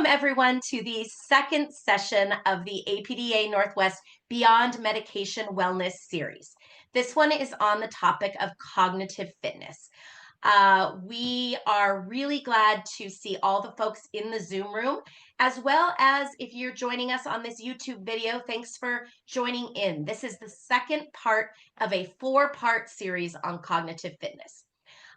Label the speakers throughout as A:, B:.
A: everyone to the second session of the APDA Northwest Beyond Medication Wellness series. This one is on the topic of cognitive fitness. We are really glad to see all the folks in the Zoom room, as well as if you're joining us on this YouTube video, thanks for joining in. This is the second part of a 4-part series on cognitive fitness.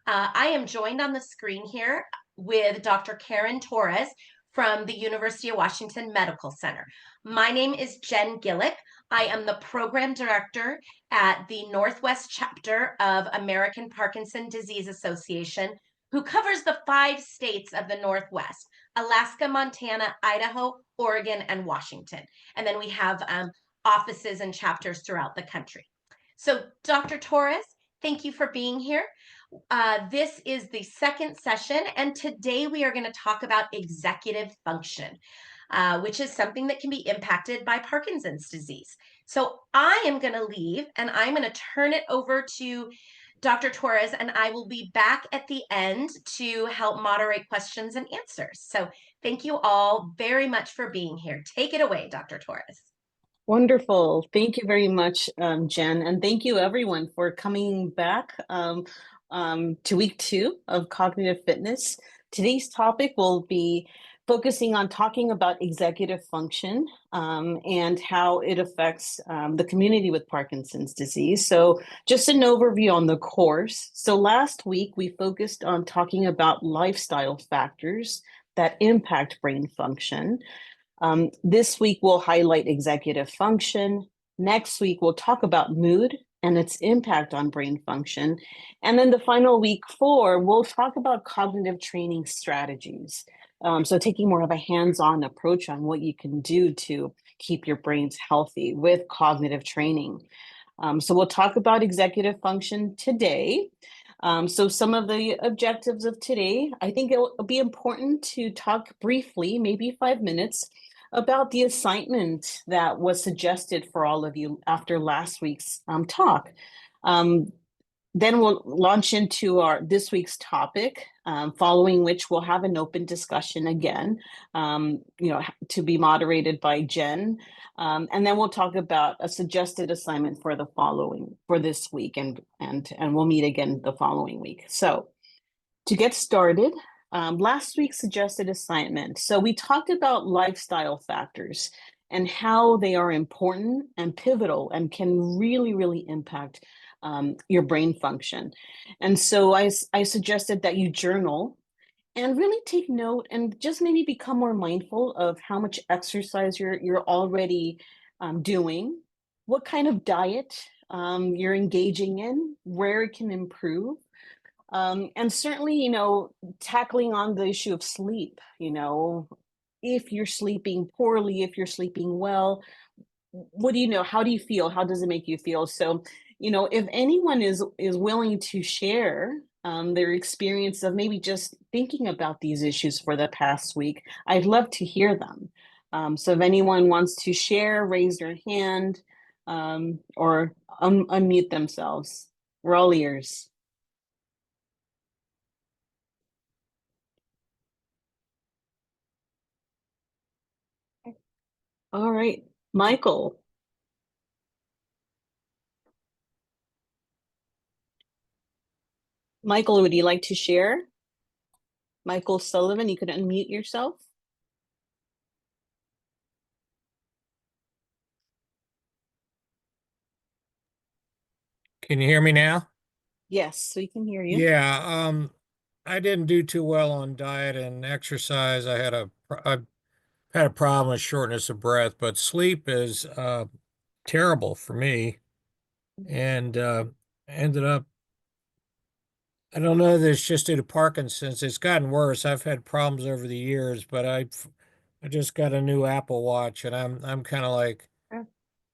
A: I am joined on the screen here with Dr. Karen Torres from the University of Washington Medical Center. My name is Jen Gillick. I am the program director at the Northwest chapter of American Parkinson Disease Association, who covers the 5 states of the Northwest: Alaska, Montana, Idaho, Oregon, and Washington. And then we have offices and chapters throughout the country. So Dr. Torres, thank you for being here. This is the second session, and today we are going to talk about executive function, which is something that can be impacted by Parkinson's disease. So I am going to leave, and I'm going to turn it over to Dr. Torres, and I will be back at the end to help moderate questions and answers. So thank you all very much for being here. Take it away, Dr. Torres.
B: Wonderful. Thank you very much, Jen. And thank you everyone for coming back to week 2 of cognitive fitness. Today's topic will be focusing on talking about executive function and how it affects the community with Parkinson's disease. So just an overview on the course. So last week we focused on talking about lifestyle factors that impact brain function. This week we'll highlight executive function. Next week we'll talk about mood and its impact on brain function. And then the final week 4, we'll talk about cognitive training strategies. So taking more of a hands-on approach on what you can do to keep your brains healthy with cognitive training. So we'll talk about executive function today. So some of the objectives of today, I think it'll be important to talk briefly, maybe 5 minutes, about the assignment that was suggested for all of you after last week's talk. Then we'll launch into this week's topic, following which we'll have an open discussion again, to be moderated by Jen. And then we'll talk about a suggested assignment for this week, and we'll meet again the following week. So to get started, last week's suggested assignment. So we talked about lifestyle factors and how they are important and pivotal and can really, really impact your brain function. And so I suggested that you journal and really take note and just maybe become more mindful of how much exercise you're already doing, what kind of diet you're engaging in, where it can improve. And certainly, tackling on the issue of sleep, if you're sleeping poorly, if you're sleeping well, what do you know? How do you feel? How does it make you feel? So, if anyone is willing to share their experience of maybe just thinking about these issues for the past week, I'd love to hear them. So if anyone wants to share, raise their hand or unmute themselves. We're all ears. All right, Michael. Michael, would you like to share? Michael Sullivan, you could unmute yourself.
C: Can you hear me now?
B: Yes, we can hear you.
C: Yeah, I didn't do too well on diet and exercise. I've had a problem with shortness of breath, but sleep is terrible for me. And ended up, I don't know that it's just due to Parkinson's. It's gotten worse. I've had problems over the years, but I just got a new Apple Watch, and I'm kind of like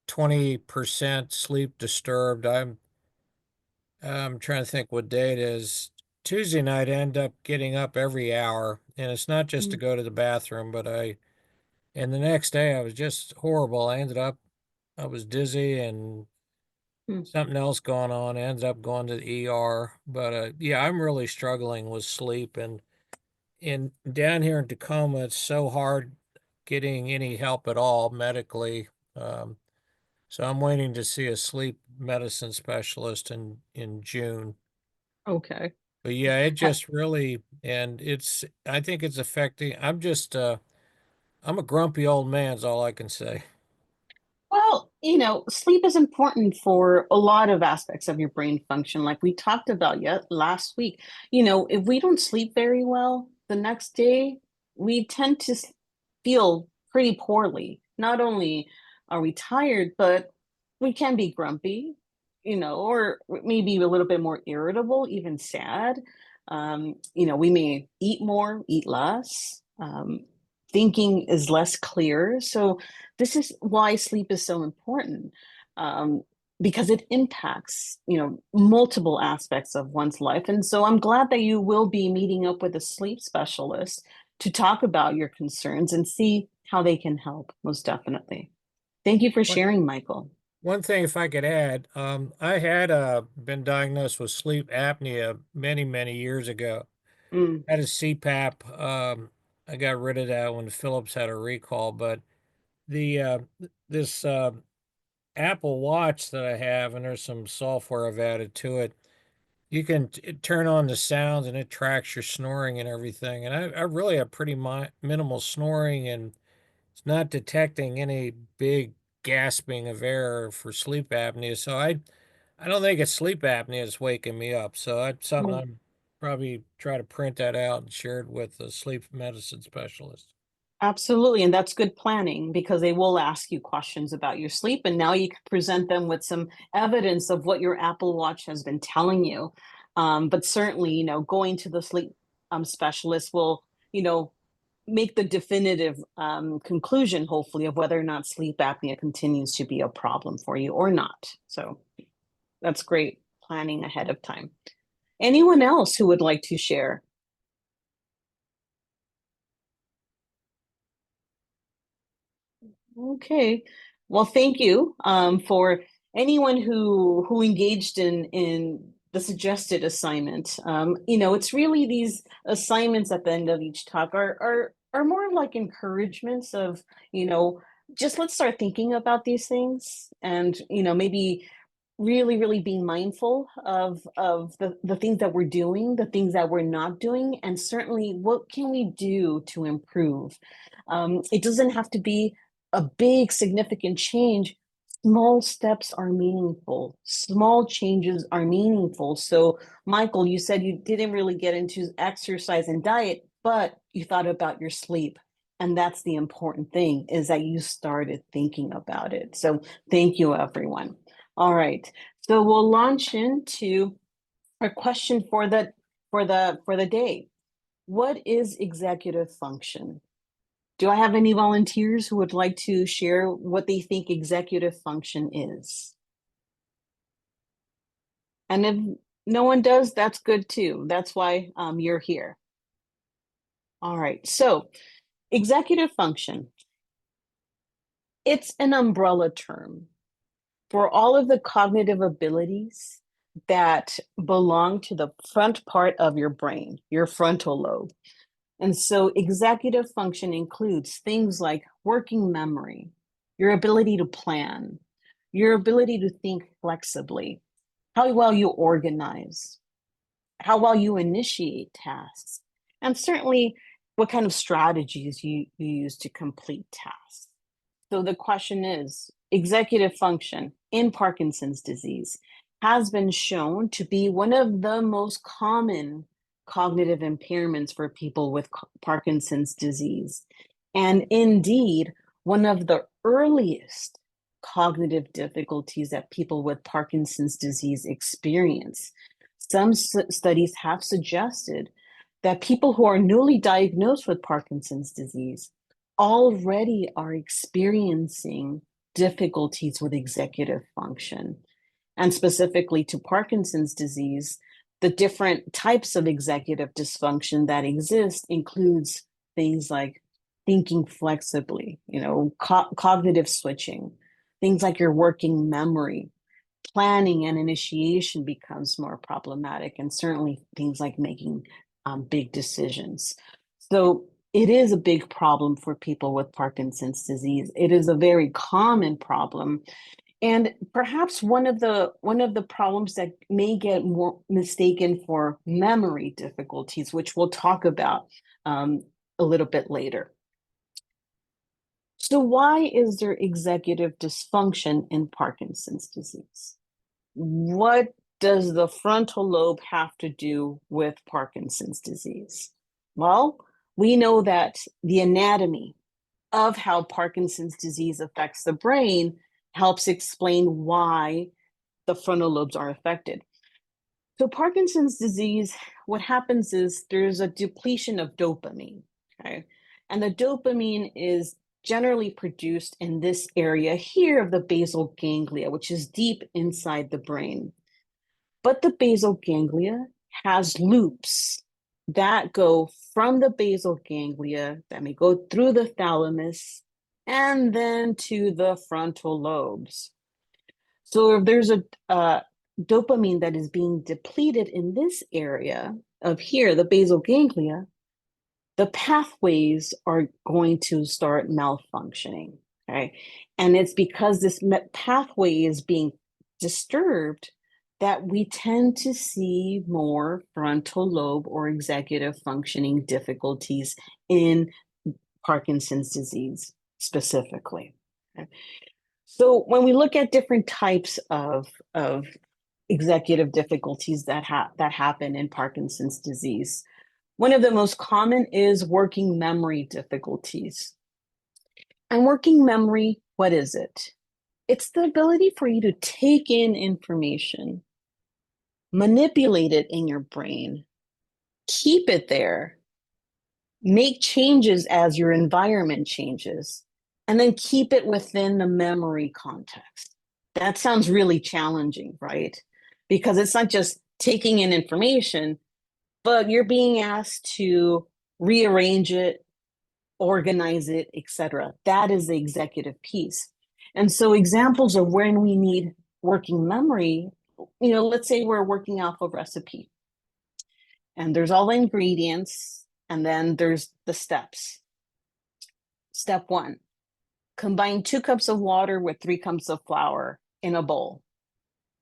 C: 20% sleep disturbed. I'm trying to think what day it is. Tuesday night, I end up getting up every hour, and it's not just to go to the bathroom, but and the next day I was just horrible. I was dizzy and something else going on. I ended up going to the ER, but yeah, I'm really struggling with sleep, and down here in Tacoma, it's so hard getting any help at all medically. So I'm waiting to see a sleep medicine specialist in June.
B: Okay.
C: But yeah, it just really, and I think it's affecting, I'm a grumpy old man is all I can say.
B: Well, sleep is important for a lot of aspects of your brain function, like we talked about yet last week. If we don't sleep very well the next day, we tend to feel pretty poorly. Not only are we tired, but we can be grumpy, or maybe a little bit more irritable, even sad. We may eat more, eat less. Thinking is less clear. So this is why sleep is so important, because it impacts, multiple aspects of one's life. And so I'm glad that you will be meeting up with a sleep specialist to talk about your concerns and see how they can help, most definitely. Thank you for
C: One,
B: sharing, Michael.
C: one thing, if I could add, I had been diagnosed with sleep apnea many, many years ago.
B: Mm,
C: I had a CPAP. I got rid of that when Philips had a recall, but the this Apple Watch that I have, and there's some software I've added to it. You can turn on the sounds and it tracks your snoring and everything. And I really have pretty minimal snoring, and it's not detecting any big gasping of air for sleep apnea. So I don't think it's sleep apnea that's waking me up. So that's something
B: well,
C: I'm probably try to print that out and share it with a sleep medicine specialist.
B: absolutely. And that's good planning because they will ask you questions about your sleep. And now you can present them with some evidence of what your Apple Watch has been telling you. But certainly, going to the sleep specialist will, make the definitive conclusion, hopefully, of whether or not sleep apnea continues to be a problem for you or not. So that's great planning ahead of time. Anyone else who would like to share? Okay. Well, thank you for anyone who engaged in the suggested assignment. It's really these assignments at the end of each talk are more like encouragements of, just let's start thinking about these things and, maybe really, really being mindful of the things that we're doing, the things that we're not doing, and certainly what can we do to improve. It doesn't have to be a big significant change. Small steps are meaningful. Small changes are meaningful. So Michael, you said you didn't really get into exercise and diet, but you thought about your sleep. And that's the important thing, is that you started thinking about it. So thank you, everyone. All right. So we'll launch into our question for the day. What is executive function? Do I have any volunteers who would like to share what they think executive function is? And if no one does, that's good too. That's why you're here. All right. So executive function, it's an umbrella term for all of the cognitive abilities that belong to the front part of your brain, your frontal lobe. And so executive function includes things like working memory, your ability to plan, your ability to think flexibly, how well you organize, how well you initiate tasks, and certainly what kind of strategies you use to complete tasks. So the question is, executive function in Parkinson's disease has been shown to be one of the most common cognitive impairments for people with Parkinson's disease. And indeed, one of the earliest cognitive difficulties that people with Parkinson's disease experience. Some studies have suggested that people who are newly diagnosed with Parkinson's disease already are experiencing difficulties with executive function. And specifically to Parkinson's disease, the different types of executive dysfunction that exist includes things like thinking flexibly, cognitive switching, things like your working memory, planning and initiation becomes more problematic, and certainly things like making big decisions. So it is a big problem for people with Parkinson's disease. It is a very common problem. And perhaps one of the problems that may get more mistaken for memory difficulties, which we'll talk about a little bit later. So why is there executive dysfunction in Parkinson's disease? What does the frontal lobe have to do with Parkinson's disease? Well, we know that the anatomy of how Parkinson's disease affects the brain helps explain why the frontal lobes are affected. So Parkinson's disease, what happens is there's a depletion of dopamine, okay? And the dopamine is generally produced in this area here of the basal ganglia, which is deep inside the brain. But the basal ganglia has loops that go from the basal ganglia, that may go through the thalamus, and then to the frontal lobes. So if there's a dopamine that is being depleted in this area of here, the basal ganglia, the pathways are going to start malfunctioning, okay? And it's because this pathway is being disturbed that we tend to see more frontal lobe or executive functioning difficulties in Parkinson's disease specifically. Okay? So when we look at different types of executive difficulties that happen in Parkinson's disease, one of the most common is working memory difficulties. And working memory, what is it? It's the ability for you to take in information, manipulate it in your brain, keep it there, make changes as your environment changes, and then keep it within the memory context. That sounds really challenging, right? Because it's not just taking in information, but you're being asked to rearrange it, organize it, etc. That is the executive piece. And so examples of when we need working memory, let's say we're working off a recipe and there's all the ingredients and then there's the steps. Step 1, combine 2 cups of water with 3 cups of flour in a bowl.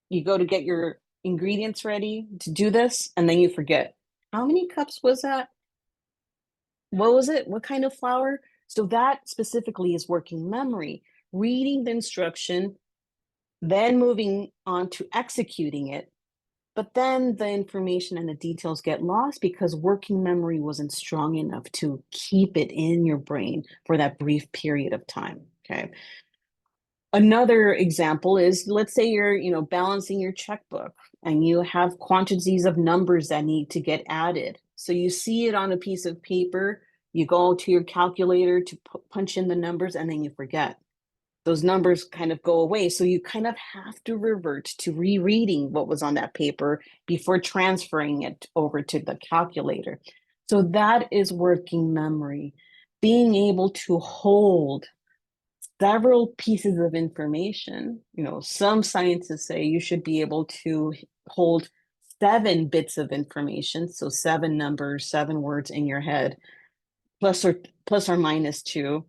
B: You go to get your ingredients ready to do this, and then you forget. How many cups was that? What was it? What kind of flour? So that specifically is working memory, reading the instruction, then moving on to executing it. But then the information and the details get lost because working memory wasn't strong enough to keep it in your brain for that brief period of time, okay? Another example is, let's say you're, balancing your checkbook and you have quantities of numbers that need to get added. So you see it on a piece of paper, you go to your calculator to punch in the numbers, and then you forget. Those numbers kind of go away. So you kind of have to revert to rereading what was on that paper before transferring it over to the calculator. So that is working memory, being able to hold several pieces of information. Some scientists say you should be able to hold 7 bits of information, so 7 numbers, 7 words in your head, plus or minus 2.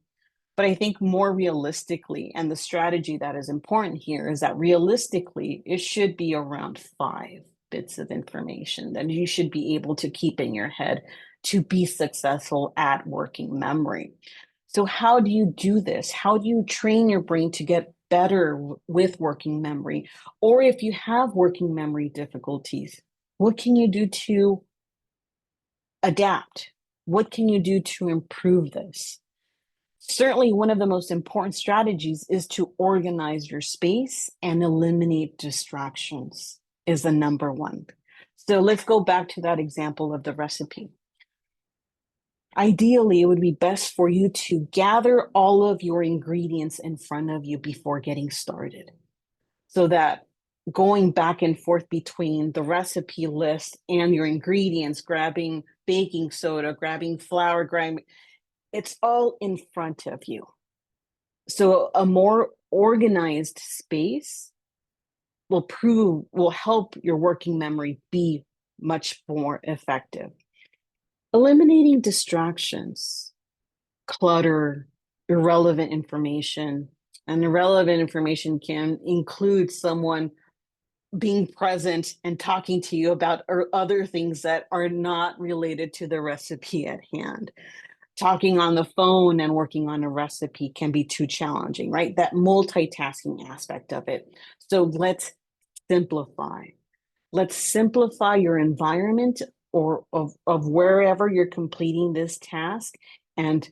B: But I think more realistically, and the strategy that is important here is that realistically, it should be around 5 bits of information that you should be able to keep in your head to be successful at working memory. So how do you do this? How do you train your brain to get better with working memory? Or if you have working memory difficulties, what can you do to adapt? What can you do to improve this? Certainly, one of the most important strategies is to organize your space and eliminate distractions is the number one. So let's go back to that example of the recipe. Ideally, it would be best for you to gather all of your ingredients in front of you before getting started, so that going back and forth between the recipe list and your ingredients, grabbing baking soda, grabbing flour, it's all in front of you. So a more organized space will help your working memory be much more effective. Eliminating distractions, clutter, irrelevant information. And irrelevant information can include someone being present and talking to you about other things that are not related to the recipe at hand. Talking on the phone and working on a recipe can be too challenging, right? That multitasking aspect of it. So let's simplify. Let's simplify your environment or of wherever you're completing this task, and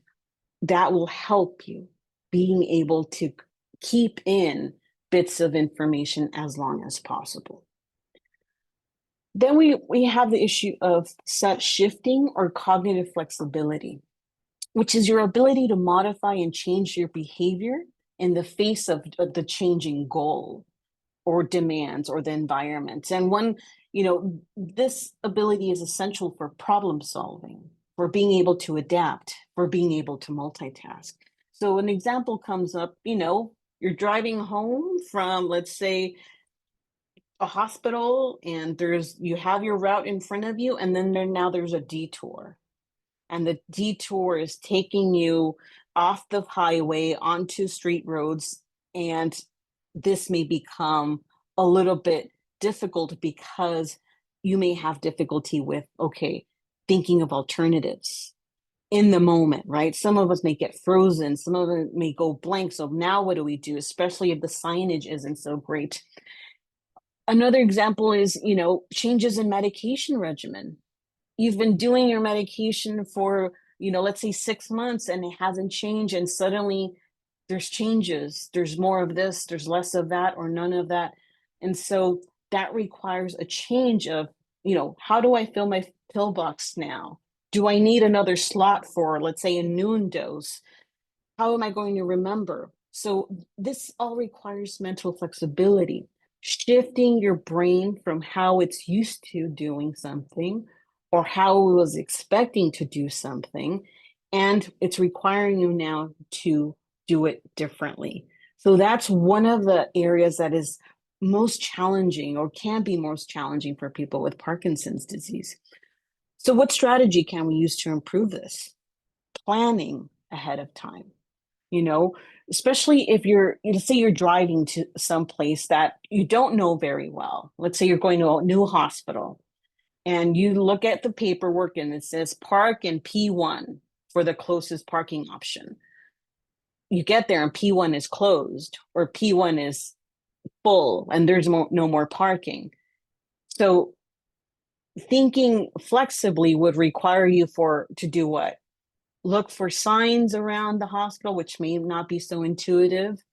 B: that will help you being able to keep in bits of information as long as possible. Then we have the issue of set shifting or cognitive flexibility, which is your ability to modify and change your behavior in the face of the changing goal or demands or the environment. And this ability is essential for problem solving, for being able to adapt, for being able to multitask. So an example comes up, you're driving home from, let's say, a hospital, and you have your route in front of you, and then now there's a detour. And the detour is taking you off the highway onto street roads. And this may become a little bit difficult because you may have difficulty with, thinking of alternatives in the moment, right? Some of us may get frozen, some of us may go blank. So now what do we do, especially if the signage isn't so great? Another example is, changes in medication regimen. You've been doing your medication for, let's say 6 months, and it hasn't changed. And suddenly there's changes. There's more of this, there's less of that, or none of that. And so that requires a change of, how do I fill my pill box now? Do I need another slot for, let's say, a noon dose? How am I going to remember? So this all requires mental flexibility, shifting your brain from how it's used to doing something or how it was expecting to do something, and it's requiring you now to do it differently. So that's one of the areas that is most challenging, or can be most challenging, for people with Parkinson's disease. So what strategy can we use to improve this? Planning ahead of time. Especially if let's say you're driving to some place that you don't know very well. Let's say you're going to a new hospital, and you look at the paperwork and it says park in P1 for the closest parking option. You get there and P1 is closed, or P1 is full and there's no more parking. So thinking flexibly would require you to do what? Look for signs around the hospital, which may not be so intuitive.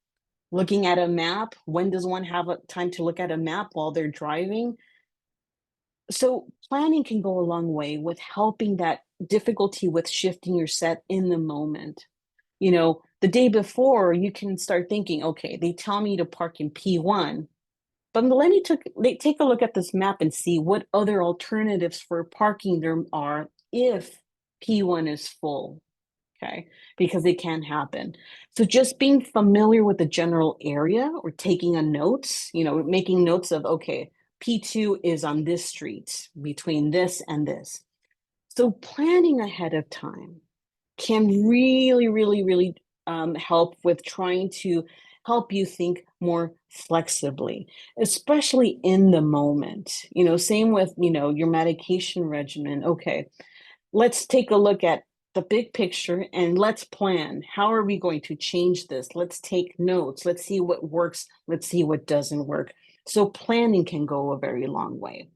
B: Looking at a map. When does one have time to look at a map while they're driving? So planning can go a long way with helping that difficulty with shifting your set in the moment. The day before, you can start thinking, okay, they tell me to park in P1, but let me take a look at this map and see what other alternatives for parking there are if P1 is full. Okay, because it can happen. So just being familiar with the general area, or taking a notes, making notes of, okay, P2 is on this street between this and this. So planning ahead of time can really, really, really help with trying to help you think more flexibly, especially in the moment. Same with, your medication regimen. Okay, let's take a look at the big picture and let's plan. How are we going to change this? Let's take notes. Let's see what works. Let's see what doesn't work. So planning can go a very long way.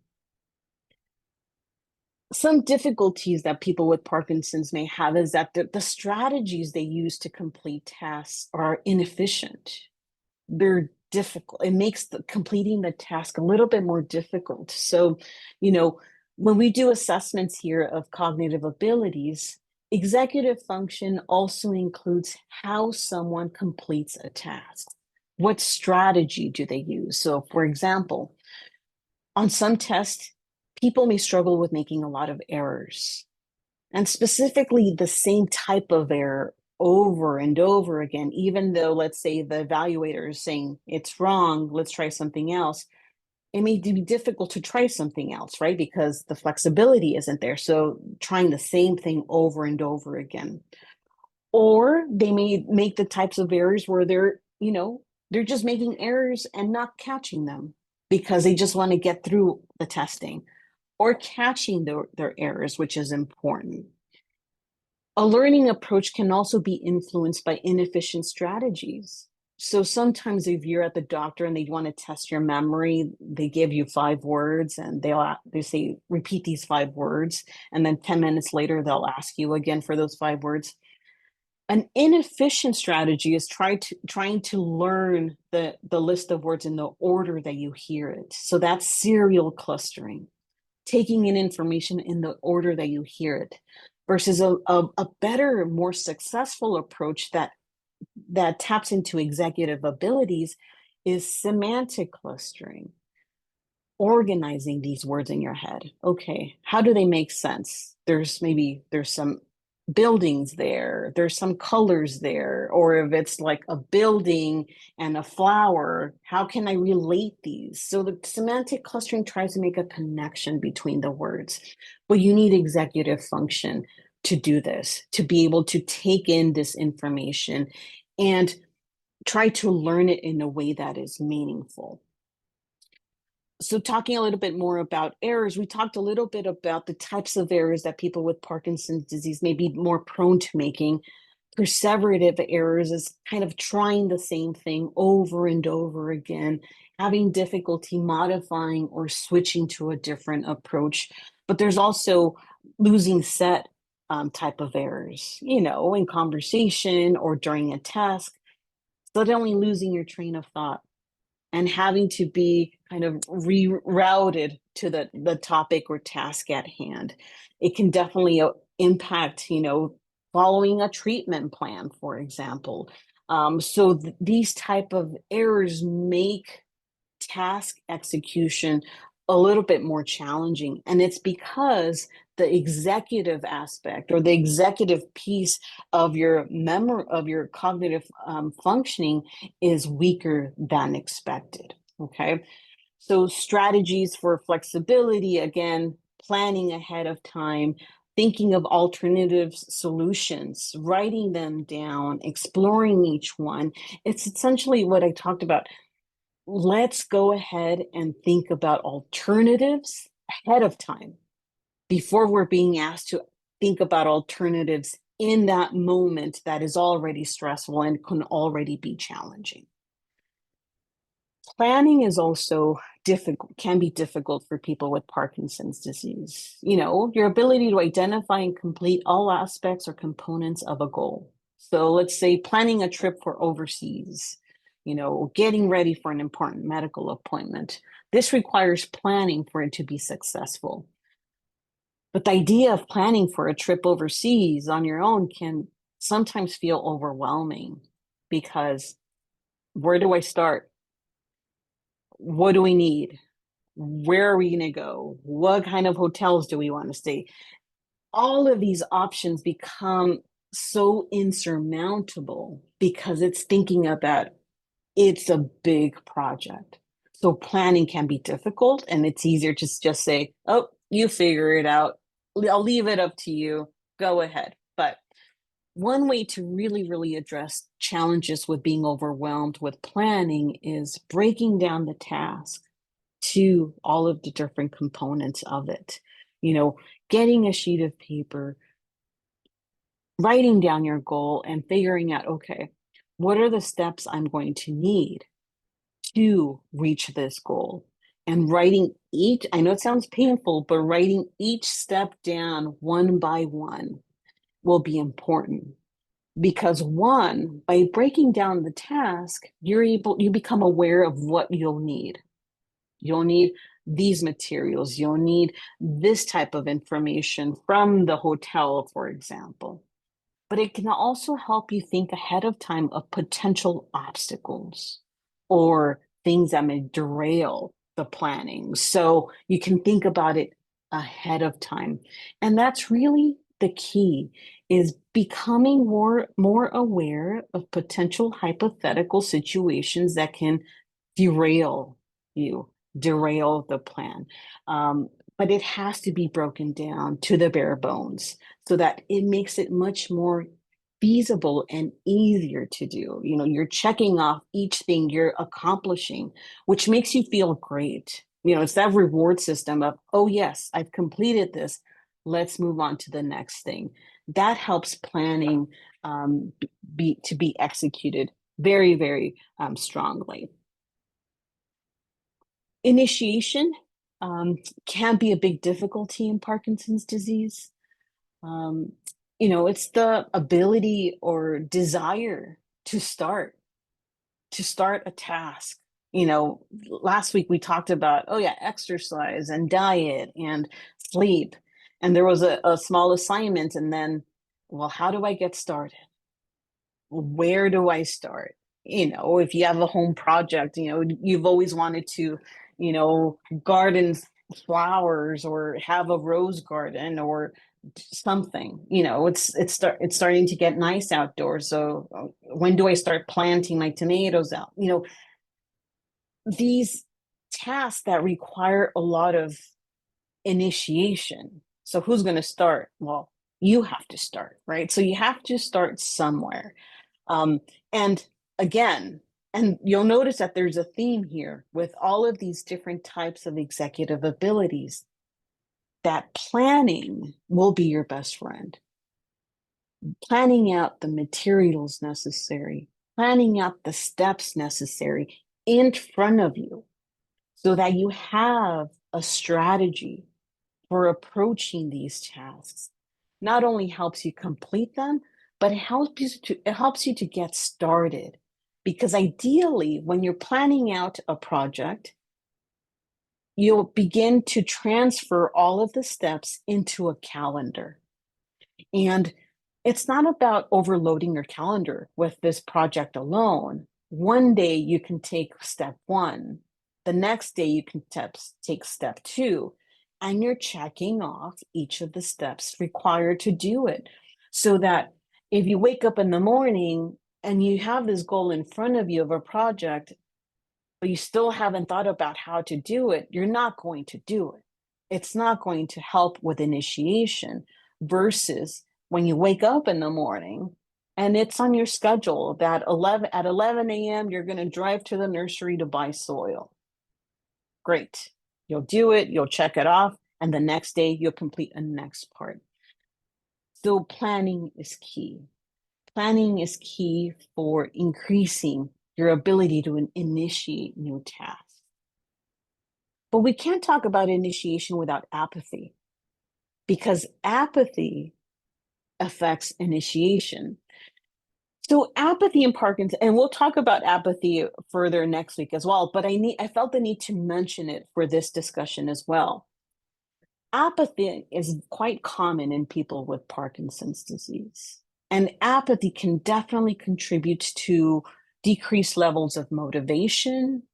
B: Some difficulties that people with Parkinson's may have is that the strategies they use to complete tasks are inefficient. They're difficult. It makes completing the task a little bit more difficult. So, when we do assessments here of cognitive abilities, executive function also includes how someone completes a task. What strategy do they use? So, for example, on some tests, people may struggle with making a lot of errors, and specifically the same type of error over and over again, even though, let's say, the evaluator is saying it's wrong, let's try something else. it may be difficult to try something else, right? Because the flexibility isn't there. So trying the same thing over and over again. Or they may make the types of errors where they're just making errors and not catching them because they just want to get through the testing, or catching their errors, which is important. A learning approach can also be influenced by inefficient strategies. So sometimes if you're at the doctor and they want to test your memory, they give you 5 words and they say, repeat these 5 words. And then 10 minutes later, they'll ask you again for those 5 words. An inefficient strategy is trying to learn the list of words in the order that you hear it. So that's serial clustering, taking in information in the order that you hear it, versus a better, more successful approach that taps into executive abilities is semantic clustering, organizing these words in your head. Okay, how do they make sense? There's some buildings there, there's some colors there, or if it's like a building and a flower, how can I relate these? So the semantic clustering tries to make a connection between the words, but you need executive function to do this, to be able to take in this information and try to learn it in a way that is meaningful. So talking a little bit more about errors, we talked a little bit about the types of errors that people with Parkinson's disease may be more prone to making. Perseverative errors is kind of trying the same thing over and over again, having difficulty modifying or switching to a different approach. But there's also losing set type of errors, in conversation or during a task, suddenly losing your train of thought and having to be kind of rerouted to the topic or task at hand. It can definitely impact, following a treatment plan, for example. So these type of errors make task execution a little bit more challenging. And it's because the executive aspect or the executive piece of your memory, of your cognitive functioning is weaker than expected. Okay. So strategies for flexibility, again, planning ahead of time, thinking of alternative solutions, writing them down, exploring each one. It's essentially what I talked about. Let's go ahead and think about alternatives ahead of time before we're being asked to think about alternatives in that moment that is already stressful and can already be challenging. Planning is also difficult, can be difficult for people with Parkinson's disease. Your ability to identify and complete all aspects or components of a goal. So let's say planning a trip for overseas, getting ready for an important medical appointment. This requires planning for it to be successful. But the idea of planning for a trip overseas on your own can sometimes feel overwhelming because where do I start? What do we need? Where are we going to go? What kind of hotels do we want to stay? All of these options become so insurmountable because it's thinking about it's a big project. So planning can be difficult, and it's easier to just say, oh, you figure it out. I'll leave it up to you. Go ahead. But one way to really, really address challenges with being overwhelmed with planning is breaking down the task to all of the different components of it. Getting a sheet of paper, writing down your goal and figuring out, okay, what are the steps I'm going to need to reach this goal? And writing each, I know it sounds painful, but writing each step down one by one will be important. Because one, by breaking down the task, you become aware of what you'll need. You'll need these materials. You'll need this type of information from the hotel, for example. But it can also help you think ahead of time of potential obstacles or things that may derail the planning. So you can think about it ahead of time. And that's really the key, is becoming more aware of potential hypothetical situations that can derail you derail the plan. But it has to be broken down to the bare bones so that it makes it much more feasible and easier to do. You know, you're checking off each thing you're accomplishing, which makes you feel great. You know, it's that reward system of, oh yes, I've completed this. Let's move on to the next thing. That helps planning be executed very, very strongly. Initiation can be a big difficulty in Parkinson's disease. You know, it's the ability or desire to start a task. You know, last week we talked about, oh yeah, exercise and diet and sleep. And there was a small assignment, and then, well, how do I get started? Where do I start? You know, if you have a home project, you know, you've always wanted to, you know, garden flowers or have a rose garden or something. You know, it's starting to get nice outdoors. So when do I start planting my tomatoes out? You know, these tasks that require a lot of initiation. So who's going to start? Well, you have to start, right? So you have to start somewhere. And again, and you'll notice that there's a theme here with all of these different types of executive abilities, that planning will be your best friend. Planning out the materials necessary, planning out the steps necessary in front of you so that you have a strategy for approaching these tasks. Not only helps you complete them, but it helps you to get started. Because ideally, when you're planning out a project, you'll begin to transfer all of the steps into a calendar. And it's not about overloading your calendar with this project alone. One day you can take step one. The next day you can take step two. And you're checking off each of the steps required to do it. So that if you wake up in the morning and you have this goal in front of you of a project, but you still haven't thought about how to do it, you're not going to do it. It's not going to help with initiation versus when you wake up in the morning and it's on your schedule that at 11 a.m., you're going to drive to the nursery to buy soil. Great. You'll do it, you'll check it off, and the next day you'll complete a next part. So planning is key. Planning is key for increasing your ability to initiate new tasks. But we can't talk about initiation without apathy, because apathy affects initiation. So apathy in Parkinson, and we'll talk about apathy further next week as well, but I felt the need to mention it for this discussion as well. Apathy is quite common in people with Parkinson's disease. And apathy can definitely contribute to decreased levels of motivation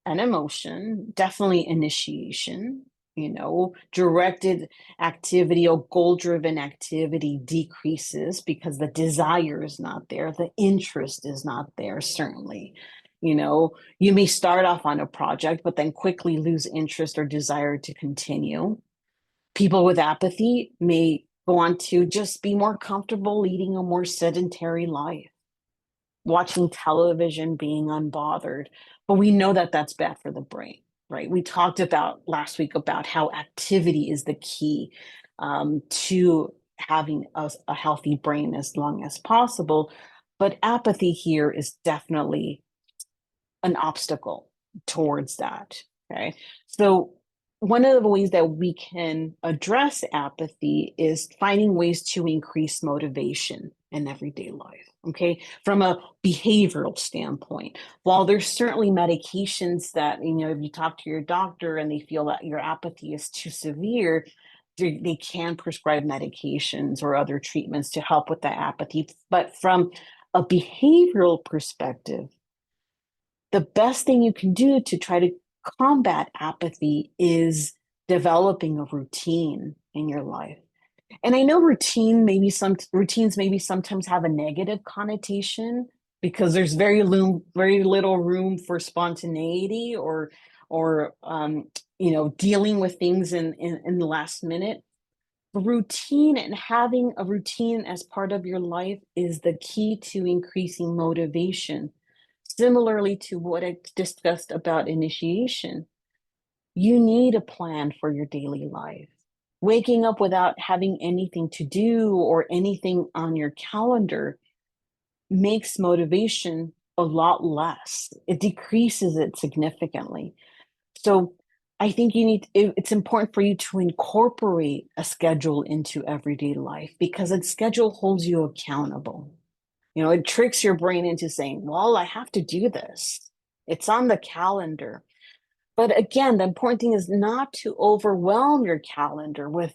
B: and emotion, definitely initiation, you know, directed activity or goal-driven activity decreases because the desire is not there, the interest is not there, certainly. You know, you may start off on a project, but then quickly lose interest or desire to continue. People with apathy may go on to just be more comfortable leading a more sedentary life, watching television, being unbothered. But we know that that's bad for the brain, right? We talked about last week about how activity is the key to having a healthy brain as long as possible. But apathy here is definitely an obstacle towards that, okay? So one of the ways that we can address apathy is finding ways to increase motivation in everyday life, okay? From a behavioral standpoint, while there's certainly medications that, you know, if you talk to your doctor and they feel that your apathy is too severe, they can prescribe medications or other treatments to help with the apathy. But from a behavioral perspective, the best thing you can do to try to combat apathy is developing a routine in your life. And I know routines maybe sometimes have a negative connotation because there's very little room for spontaneity or or dealing with things in the last minute. Routine and having a routine as part of your life is the key to increasing motivation. Similarly to what I discussed about initiation, you need a plan for your daily life. Waking up without having anything to do or anything on your calendar makes motivation a lot less. It decreases it significantly. So I think it's important for you to incorporate a schedule into everyday life, because a schedule holds you accountable. It tricks your brain into saying, well, I have to do this. It's on the calendar. But again, the important thing is not to overwhelm your calendar with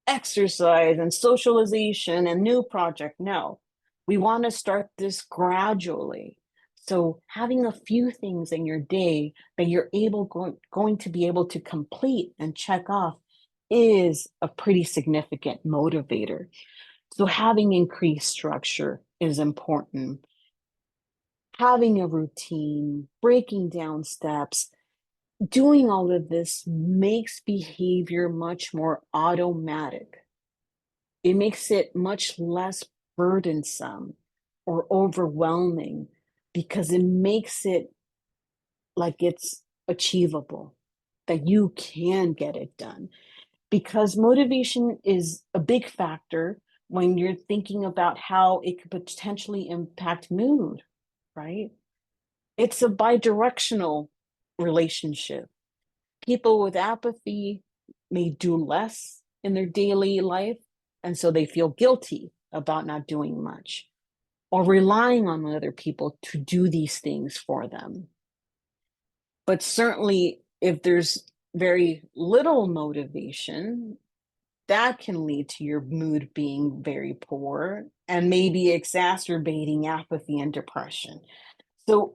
B: exercise and socialization and new project. No, we want to start this gradually. So having a few things in your day that you're going to be able to complete and check off is a pretty significant motivator. So having increased structure is important. Having a routine, breaking down steps, doing all of this makes behavior much more automatic. It makes it much less burdensome or overwhelming, because it makes it like it's achievable, that you can get it done. Because motivation is a big factor when you're thinking about how it could potentially impact mood, right? It's a bidirectional relationship. People with apathy may do less in their daily life, and so they feel guilty about not doing much or relying on other people to do these things for them. But certainly, if there's very little motivation, that can lead to your mood being very poor and maybe exacerbating apathy and depression. So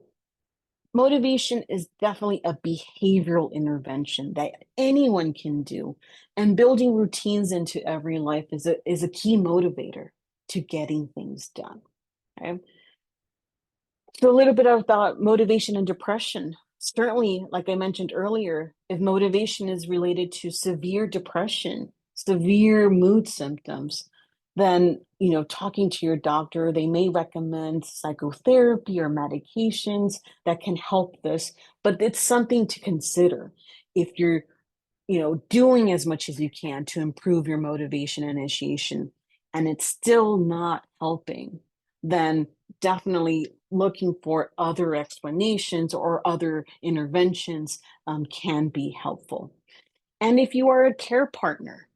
B: motivation is definitely a behavioral intervention that anyone can do. And building routines into every life is a key motivator to getting things done. Okay? So a little bit about motivation and depression. Certainly, like I mentioned earlier, if motivation is related to severe depression, severe mood symptoms, then talking to your doctor, they may recommend psychotherapy or medications that can help this. But it's something to consider if you're doing as much as you can to improve your motivation and initiation, and it's still not helping, then definitely looking for other explanations or other interventions can be helpful. And if you are a care partner,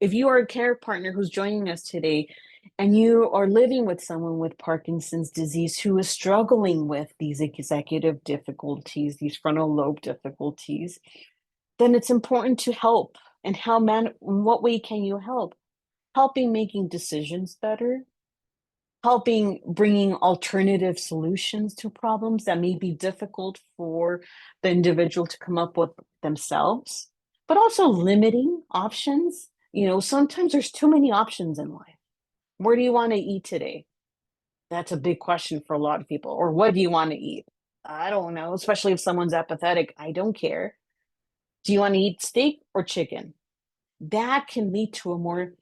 B: if you are a care partner who's joining us today and you are living with someone with Parkinson's disease who is struggling with these executive difficulties, these frontal lobe difficulties, then it's important to help. And in what way can you help? Helping making decisions better, helping bringing alternative solutions to problems that may be difficult for the individual to come up with themselves, but also limiting options. Sometimes there's too many options in life. Where do you want to eat today? That's a big question for a lot of people. Or what do you want to eat? I don't know, especially if someone's apathetic. I don't care. Do you want to eat steak or chicken? That can lead to a more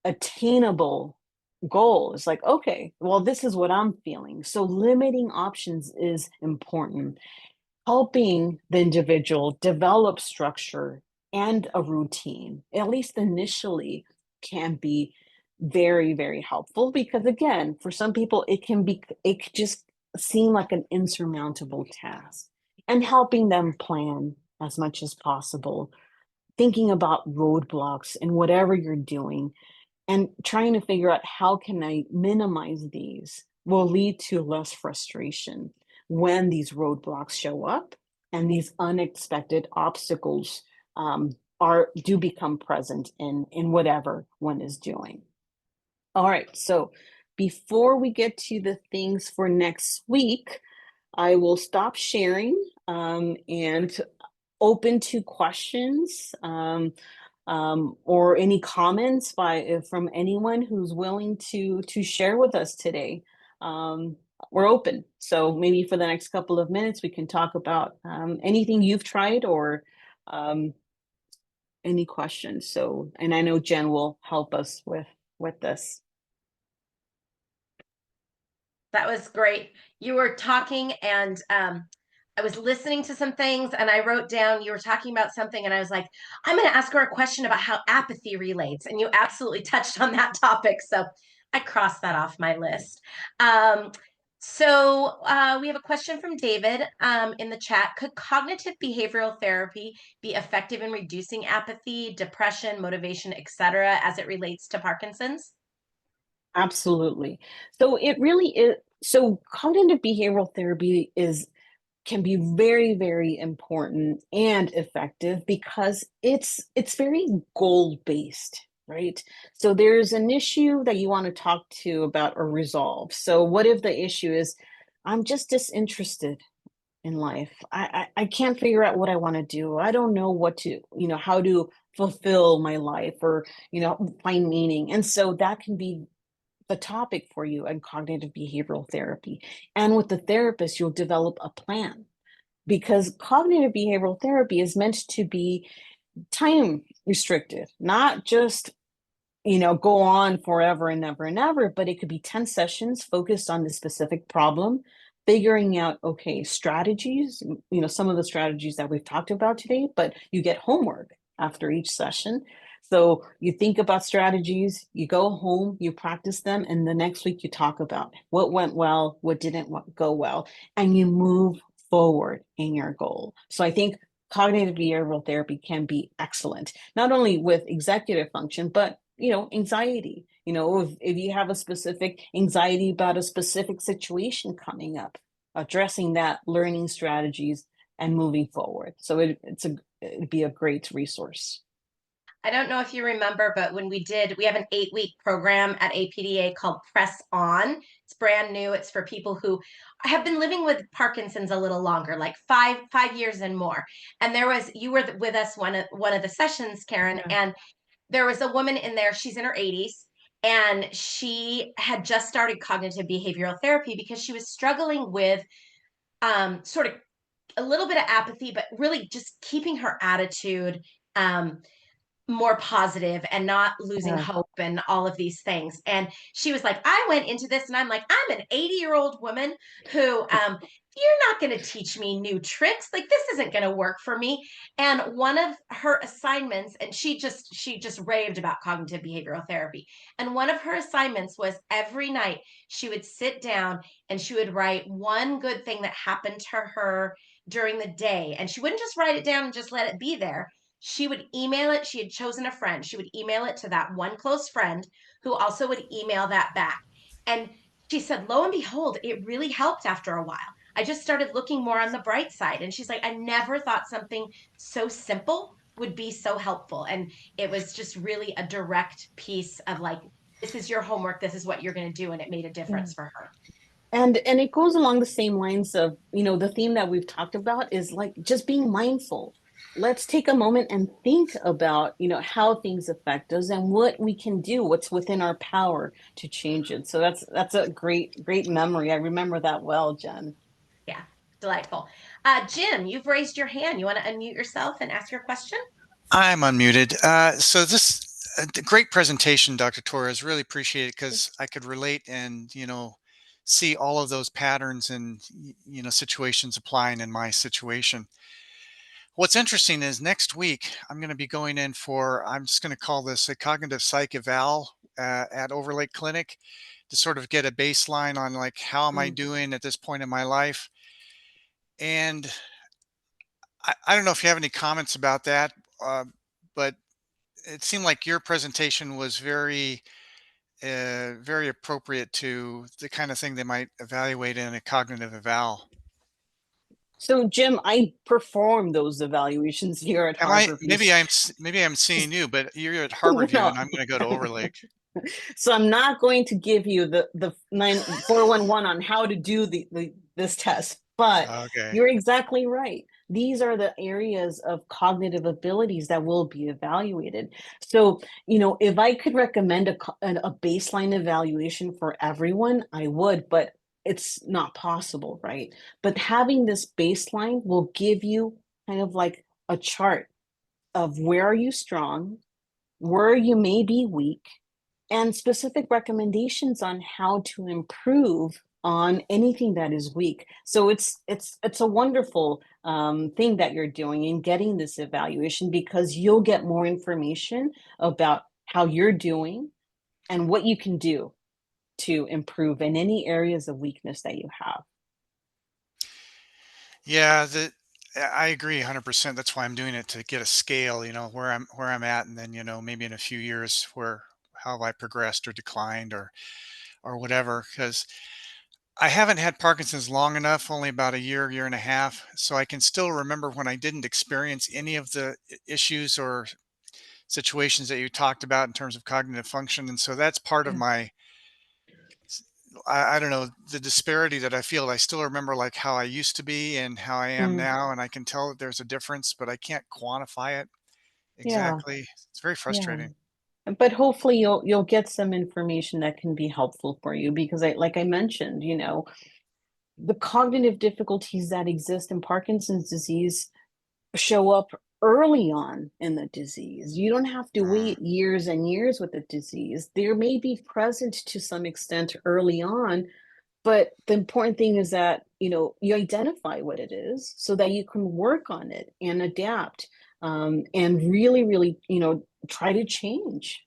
B: attainable goal. It's like, okay, well, this is what I'm feeling. So limiting options is important. Helping the individual develop structure and a routine, at least initially, can be very, very helpful, because again, for some people, it could just seem like an insurmountable task. And helping them plan as much as possible, thinking about roadblocks in whatever you're doing, and trying to figure out how can I minimize these will lead to less frustration when these roadblocks show up and these unexpected obstacles do become present in whatever one is doing. All right, so before we get to the things for next week, I will stop sharing and open to questions or any comments from anyone who's willing to share with us today. we're open. So maybe for the next couple of minutes, we can talk about anything you've tried or any questions. So, and I know Jen will help us with this.
A: That was great. You were talking and I was listening to some things and I wrote down, you were talking about something and I was like, I'm going to ask her a question about how apathy relates. And you absolutely touched on that topic. So I crossed that off my list. We have a question from David in the chat. Could cognitive behavioral therapy be effective in reducing apathy, depression, motivation, etc., as it relates to Parkinson's?
B: Absolutely. So it really is. So cognitive behavioral therapy can be very, very important and effective because it's very goal based, right? So there's an issue that you want to talk to about or resolve. So what if the issue is, I'm just disinterested in life. I can't figure out what I want to do. I don't know what to, how to fulfill my life or, find meaning. And so that can be the topic for you in cognitive behavioral therapy. And with the therapist, you'll develop a plan because cognitive behavioral therapy is meant to be time restricted, not just go on forever and ever and ever, but it could be 10 sessions focused on the specific problem, figuring out, okay, strategies, some of the strategies that we've talked about today, but you get homework after each session. So you think about strategies, you go home, you practice them, and the next week you talk about what went well, what didn't go well, and you move forward in your goal. So I think cognitive behavioral therapy can be excellent, not only with executive function, but anxiety. If you have a specific anxiety about a specific situation coming up, addressing that, learning strategies, and moving forward. So it'd be a great resource.
A: I don't know if you remember, but when we have an 8-week program at APDA called Press On. It's brand new. It's for people who have been living with Parkinson's a little longer, like five years and more. And you were with us one of the sessions, Karen,
B: Yeah.
A: and there was a woman in there, she's in her 80s, and she had just started cognitive behavioral therapy because she was struggling with sort of a little bit of apathy, but really just keeping her attitude more positive and not losing
B: Yeah.
A: hope and all of these things. And she was like, I went into this and I'm like, I'm an 80-year-old woman who you're not going to teach me new tricks. Like, this isn't going to work for me. And one of her assignments, and she just raved about cognitive behavioral therapy. And one of her assignments was every night she would sit down and she would write one good thing that happened to her during the day. And she wouldn't just write it down and just let it be there. She would email it. She had chosen a friend. She would email it to that one close friend who also would email that back. And she said, lo and behold, it really helped after a while. I just started looking more on the bright side. And she's like, I never thought something so simple would be so helpful. And it was just really a direct piece of like, this is your homework. This is what you're going to do. And it made a difference for her.
B: And it goes along the same lines of, the theme that we've talked about is like just being mindful. Let's take a moment and think about, how things affect us and what we can do, what's within our power to change it. So that's a great memory. I remember that well, Jen.
A: Yeah, delightful. Jim, you've raised your hand. You want to unmute yourself and ask your question?
D: I'm unmuted. So this great presentation, Dr. Torres. Really appreciate it because I could relate and see all of those patterns and situations applying in my situation. What's interesting is next week I'm going to be going in for, I'm just going to call this a cognitive psych eval at Overlake Clinic to sort of get a baseline on like how am I doing at this point in my life. And I don't know if you have any comments about that, but it seemed like your presentation was very appropriate to the kind of thing they might evaluate in a cognitive eval.
B: So Jim, I perform those evaluations here at Harborview.
D: Maybe I'm seeing you, but you're at Harborview
B: No.
D: and I'm going to go to Overlake.
B: So I'm not going to give you the 411 on how to do this test, but
D: Okay.
B: you're exactly right. These are the areas of cognitive abilities that will be evaluated. So, if I could recommend a baseline evaluation for everyone, I would, but it's not possible, right? But having this baseline will give you kind of like a chart of where are you strong, where you may be weak, and specific recommendations on how to improve on anything that is weak. So it's a wonderful thing that you're doing in getting this evaluation, because you'll get more information about how you're doing and what you can do to improve in any areas of weakness that you have.
D: Yeah, I agree 100%. That's why I'm doing it, to get a scale, where I'm at, and then, maybe in a few years, where how have I progressed or declined, or whatever. Because I haven't had Parkinson's long enough, only about a year and a half, so I can still remember when I didn't experience any of the issues or situations that you talked about in terms of cognitive function. And so that's part of
B: Yeah.
D: my, I don't know, the disparity that I feel. I still remember like how I used to be and how I am
B: Mm,
D: now, and I can tell that there's a difference, but I can't quantify it
B: yeah,
D: exactly. It's very
B: yeah.
D: frustrating.
B: But hopefully you'll get some information that can be helpful for you, because like I mentioned, the cognitive difficulties that exist in Parkinson's disease show up early on in the disease. You don't have to
D: Mm,
B: wait years and years with the disease. There may be present to some extent early on, but the important thing is that, you identify what it is so that you can work on it and adapt, and really, really, try to change,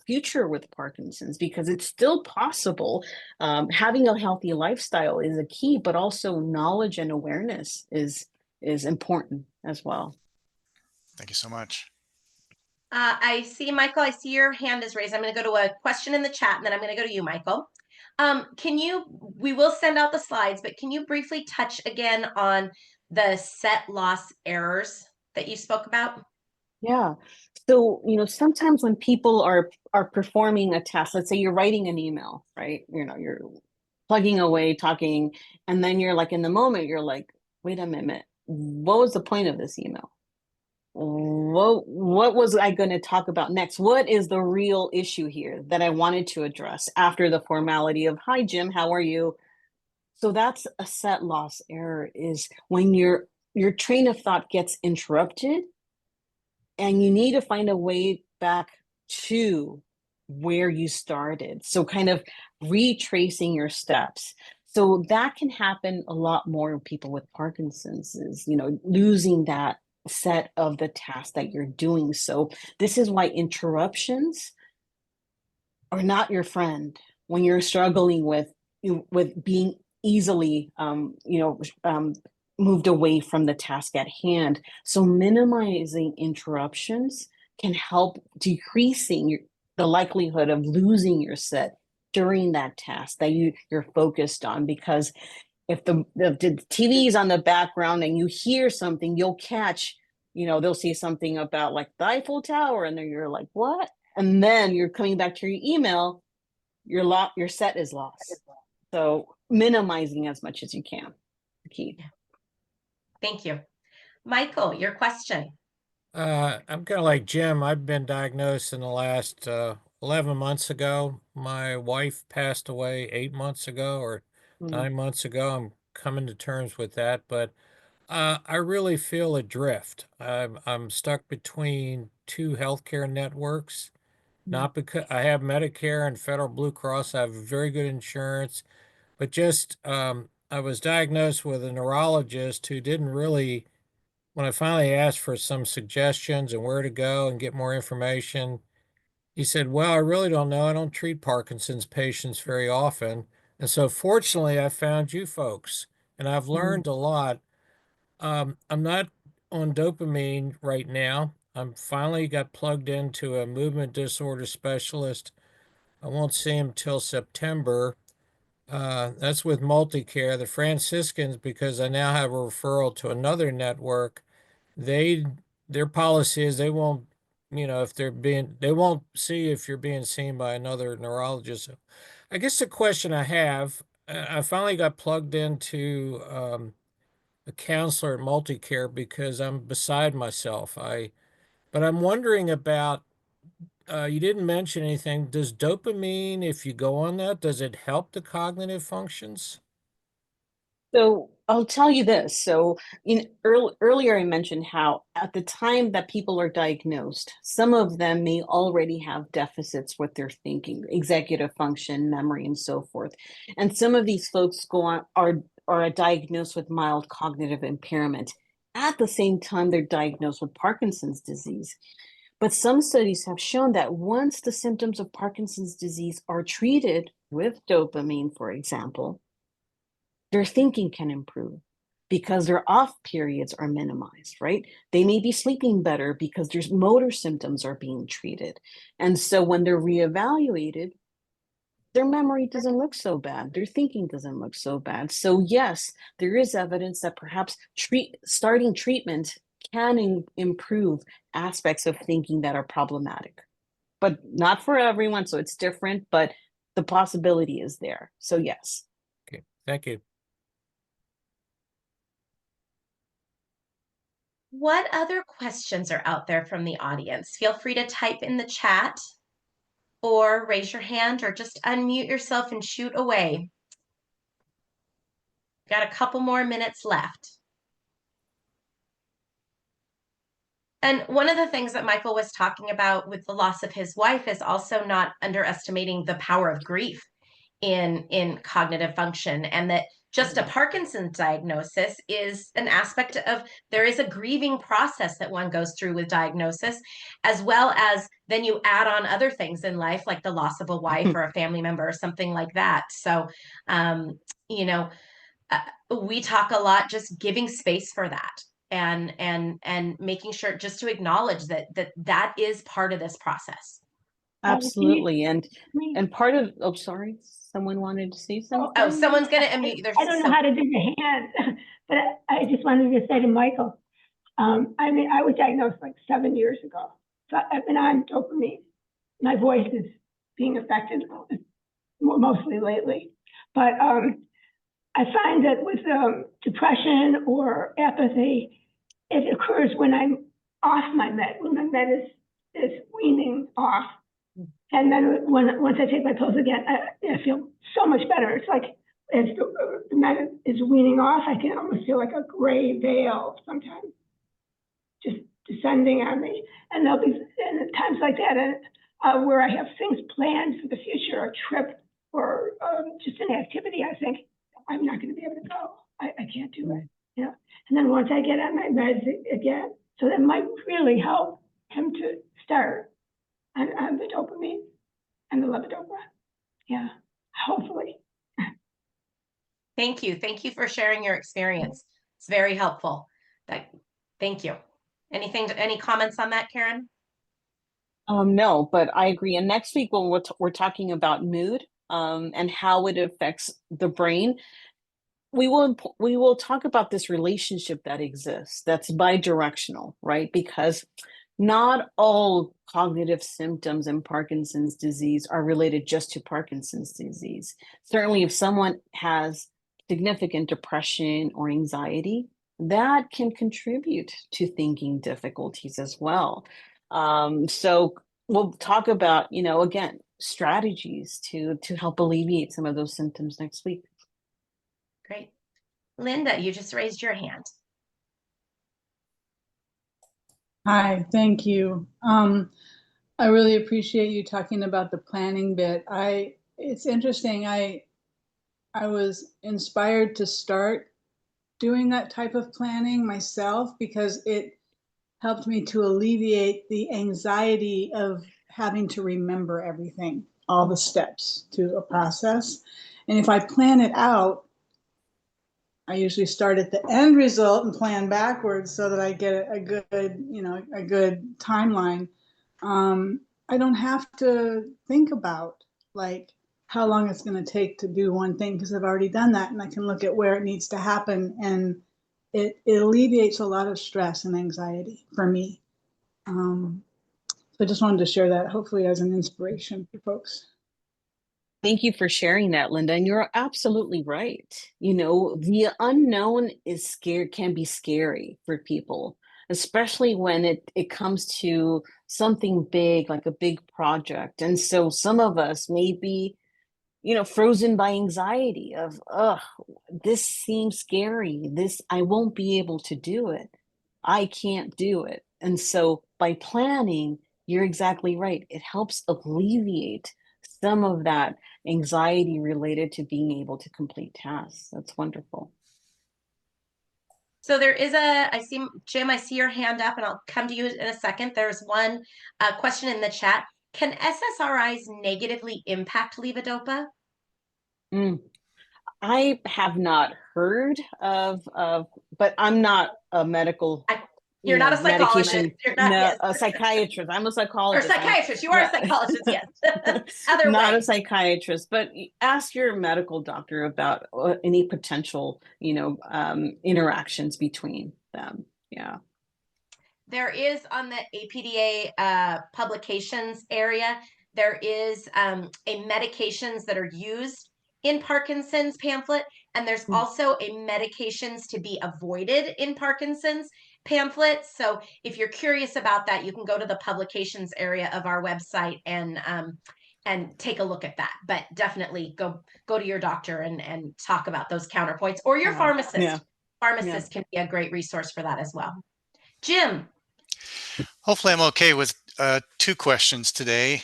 B: future with Parkinson's, because it's still possible. Having a healthy lifestyle is a key, but also knowledge and awareness is important as well.
D: thank you so much.
A: I see, Michael, I see your hand is raised. I'm going to go to a question in the chat, and then I'm going to go to you, Michael. We will send out the slides, but can you briefly touch again on the set loss errors that you spoke about?
B: Yeah. So, sometimes when people are performing a task, let's say you're writing an email, right? You're plugging away, talking, and then you're like in the moment, you're like, wait a minute, what was the point of this email? What was I going to talk about next? What is the real issue here that I wanted to address after the formality of, hi Jim, how are you? So that's a set loss error, is when your train of thought gets interrupted and you need to find a way back to where you started. So kind of retracing your steps. So that can happen a lot more with people with Parkinson's, is, losing that set of the task that you're doing. So this is why interruptions are not your friend when you're struggling with being easily moved away from the task at hand. So minimizing interruptions can help decreasing the likelihood of losing your set during that task that you're focused on. Because if the TV is on the background and you hear something, you'll catch, they'll say something about like the Eiffel Tower, and then you're like, what? And then you're coming back to your email, your set is lost. So minimizing as much as you can, the key.
A: Thank you. Michael, your question.
C: I'm kind of like Jim. I've been diagnosed in the last 11 months ago. My wife passed away 8 months ago, or
B: Mm,
C: 9 months ago. I'm coming to terms with that, but I really feel adrift. I'm stuck between two healthcare networks.
B: mm,
C: Not because I have Medicare and Federal Blue Cross. I have very good insurance, but just I was diagnosed with a neurologist who didn't really, when I finally asked for some suggestions and where to go and get more information, he said, well, I really don't know. I don't treat Parkinson's patients very often. And so fortunately, I found you folks, and I've
B: mm,
C: learned a lot. I'm not on dopamine right now. I'm finally got plugged into a movement disorder specialist. I won't see him till September. That's with Multicare. The Franciscans, because I now have a referral to another network, they their policy is they won't, if they won't see if you're being seen by another neurologist. So I guess the question I have, I finally got plugged into a counselor at Multicare because I'm beside myself. But I'm wondering about you didn't mention anything. Does dopamine, if you go on that, does it help the cognitive functions?
B: So I'll tell you this. So earlier I mentioned how at the time that people are diagnosed, some of them may already have deficits with their thinking, executive function, memory, and so forth. And some of these folks are diagnosed with mild cognitive impairment. At the same time, they're diagnosed with Parkinson's disease. But some studies have shown that once the symptoms of Parkinson's disease are treated with dopamine, for example, their thinking can improve because their off periods are minimized, right? They may be sleeping better because their motor symptoms are being treated. And so when they're reevaluated, their memory doesn't look so bad. Their thinking doesn't look so bad. So yes, there is evidence that perhaps starting treatment can improve aspects of thinking that are problematic, but not for everyone. So it's different, but the possibility is there. So yes.
C: Okay, thank you.
A: What other questions are out there from the audience? Feel free to type in the chat or raise your hand or just unmute yourself and shoot away. Got a couple more minutes left. And one of the things that Michael was talking about with the loss of his wife is also not underestimating the power of grief in cognitive function, and that just a Parkinson's diagnosis is an aspect of, there is a grieving process that one goes through with diagnosis, as well as then you add on other things in life, like the loss of a wife or a family member or something like that. So, you know, we talk a lot just giving space for that and making sure just to acknowledge that is part of this process.
B: Absolutely. And part of, oh, sorry, someone wanted to say something.
A: Oh, someone's going to unmute.
E: I don't know how to do the hand, but I just wanted to say to Michael, I mean, I was diagnosed like 7 years ago. So I've been on dopamine. My voice is being affected mostly lately. But I find that with depression or apathy, it occurs when I'm off my med, when my med is weaning off. And then once I take my pills again, I feel so much better. It's like as the med is weaning off, I can almost feel like a gray veil sometimes just descending on me. And there'll be times like that where I have things planned for the future, a trip or just an activity. I think I'm not going to be able to go. I can't do it. You know. And then once I get on my meds again, so that might really help him to start on the dopamine and the levodopa. Yeah, hopefully.
A: Thank you. Thank you for sharing your experience. It's very helpful. Thank you. Any comments on that, Karen?
B: No, but I agree. And next week, when we're talking about mood and how it affects the brain, we will talk about this relationship that exists that's bidirectional, right? Because not all cognitive symptoms in Parkinson's disease are related just to Parkinson's disease. Certainly, if someone has significant depression or anxiety, that can contribute to thinking difficulties as well. So we'll talk about, again, strategies to help alleviate some of those symptoms next week.
A: Great. Linda, you just raised your hand.
F: Hi, thank you. I really appreciate you talking about the planning bit. It's interesting. I was inspired to start doing that type of planning myself because it helped me to alleviate the anxiety of having to remember everything, all the steps to a process. And if I plan it out, I usually start at the end result and plan backwards so that I get a good timeline. I don't have to think about like how long it's going to take to do one thing because I've already done that, and I can look at where it needs to happen, and it alleviates a lot of stress and anxiety for me. So I just wanted to share that, hopefully as an inspiration for folks.
B: Thank you for sharing that, Linda. And you're absolutely right. The unknown can be scary for people. especially when it comes to something big, like a big project. And so some of us may be, frozen by anxiety of, this seems scary. I won't be able to do it. I can't do it. And so by planning, you're exactly right. It helps alleviate some of that anxiety related to being able to complete tasks. That's wonderful.
A: So there is Jim, I see your hand up and I'll come to you in a second. There's one question in the chat. Can SSRIs negatively impact levodopa?
B: I have not heard of, but I'm not a medical.
A: You're not a psychologist. You're not,
B: no,
A: yes.
B: a psychiatrist. I'm a psychologist.
A: Or psychiatrist. You are a psychologist, yes. Other
B: not
A: way.
B: a psychiatrist, but ask your medical doctor about any potential, interactions between them. Yeah.
A: There is on the APDA publications area, there is a medications that are used in Parkinson's pamphlet, and there's also a medications to be avoided in Parkinson's pamphlet. So if you're curious about that, you can go to the publications area of our website and take a look at that. But definitely go to your doctor and talk about those counterpoints, or your pharmacist.
B: Yeah.
A: Pharmacist can be a great resource for that as well. Jim.
D: Hopefully I'm okay with 2 questions today.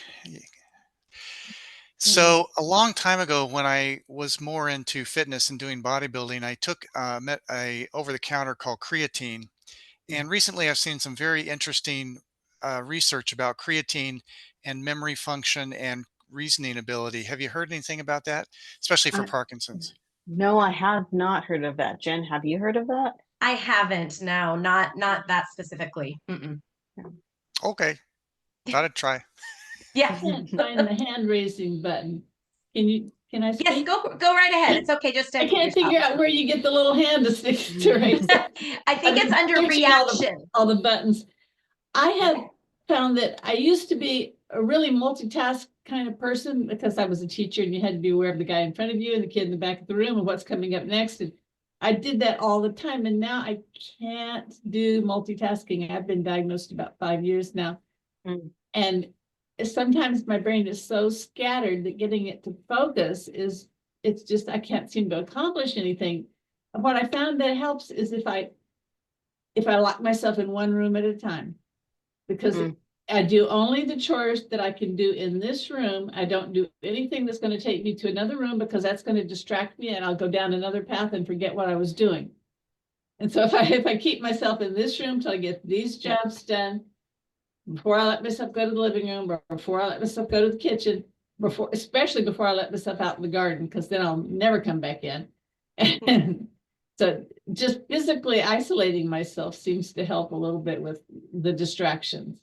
D: So a long time ago, when I was more into fitness and doing bodybuilding, I took a over-the-counter called creatine. And recently I've seen some very interesting research about creatine and memory function and reasoning ability. Have you heard anything about that, especially for Parkinson's?
B: No, I have not heard of that. Jen, have you heard of that?
A: I haven't. No, not that specifically.
D: Okay, thought I'd try.
A: Yeah.
G: I can't find the hand raising button. Can I speak?
A: Yes, go right ahead. It's okay. Just
G: I can't figure out where you get the little hand to stick to raise.
A: I think it's under reaction.
G: All the buttons. I have found that I used to be a really multitask kind of person because I was a teacher and you had to be aware of the guy in front of you and the kid in the back of the room and what's coming up next. And I did that all the time. And now I can't do multitasking. I've been diagnosed about 5 years now. And sometimes my brain is so scattered that getting it to focus it's just, I can't seem to accomplish anything. And what I found that helps is if I lock myself in one room at a time, because I do only the chores that I can do in this room. I don't do anything that's going to take me to another room because that's going to distract me and I'll go down another path and forget what I was doing. And so if I keep myself in this room till I get these jobs done, before I let myself go to the living room, or before I let myself go to the kitchen, especially before I let myself out in the garden, because then I'll never come back in. And so just physically isolating myself seems to help a little bit with the distractions.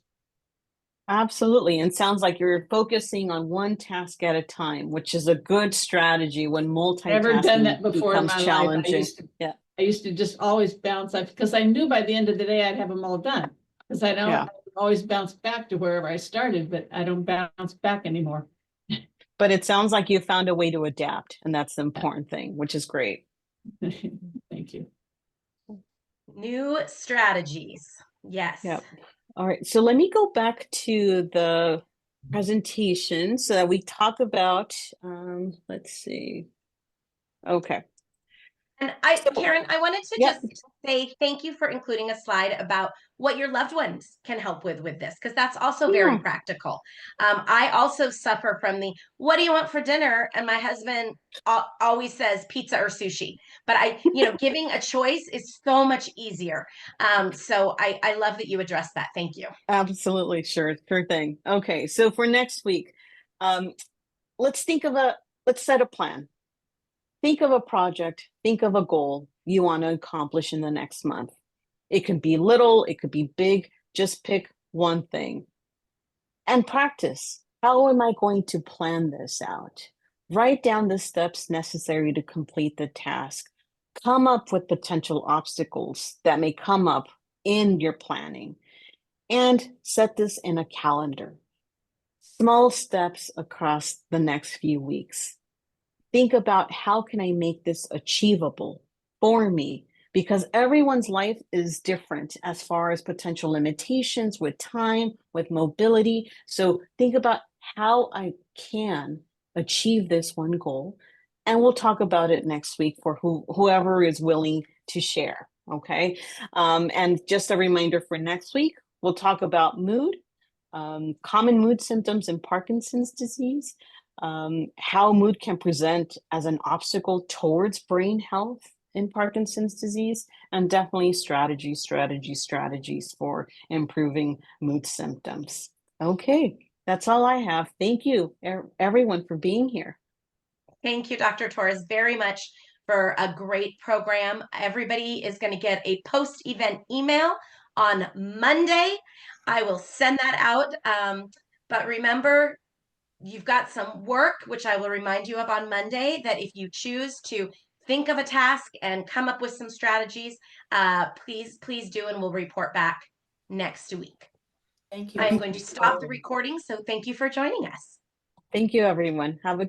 B: Absolutely. And sounds like you're focusing on one task at a time, which is a good strategy when multitasking
G: Never done that before
B: becomes
G: in my
B: challenging.
G: life. I used to just always bounce off because I knew by the end of the day I'd have them all done. Because I know I always bounce back to wherever I started, but I don't bounce back anymore.
B: But it sounds like you found a way to adapt, and that's the important thing, which is great.
G: Thank you.
A: New strategies. Yes.
B: Yep. All right. So let me go back to the presentation so that we talk about, let's see. Okay.
A: And Karen, I wanted to just say thank you for including a slide about what your loved ones can help with this, because that's also very practical. I also suffer from what do you want for dinner? And my husband always says pizza or sushi, but giving a choice is so much easier. So I love that you addressed that. Thank you.
B: Absolutely. Sure thing. Okay. So for next week, let's set a plan. Think of a project, think of a goal you want to accomplish in the next month. It could be little, it could be big, just pick one thing. And practice. How am I going to plan this out? Write down the steps necessary to complete the task. Come up with potential obstacles that may come up in your planning. And set this in a calendar. Small steps across the next few weeks. Think about how can I make this achievable for me because everyone's life is different as far as potential limitations with time, with mobility. So think about how I can achieve this one goal. And we'll talk about it next week for whoever is willing to share. Okay. And just a reminder for next week, we'll talk about mood, common mood symptoms in Parkinson's disease, how mood can present as an obstacle towards brain health in Parkinson's disease, and definitely strategies for improving mood symptoms. Okay, that's all I have. Thank you, everyone, for being here.
A: Thank you, Dr. Torres, very much for a great program. Everybody is going to get a post-event email on Monday. I will send that out. But remember, you've got some work, which I will remind you of on Monday, that if you choose to think of a task and come up with some strategies, please do, and we'll report back next week.
G: Thank you.
A: I'm going to stop the recording, so thank you for joining us.
B: Thank you, everyone. Have a good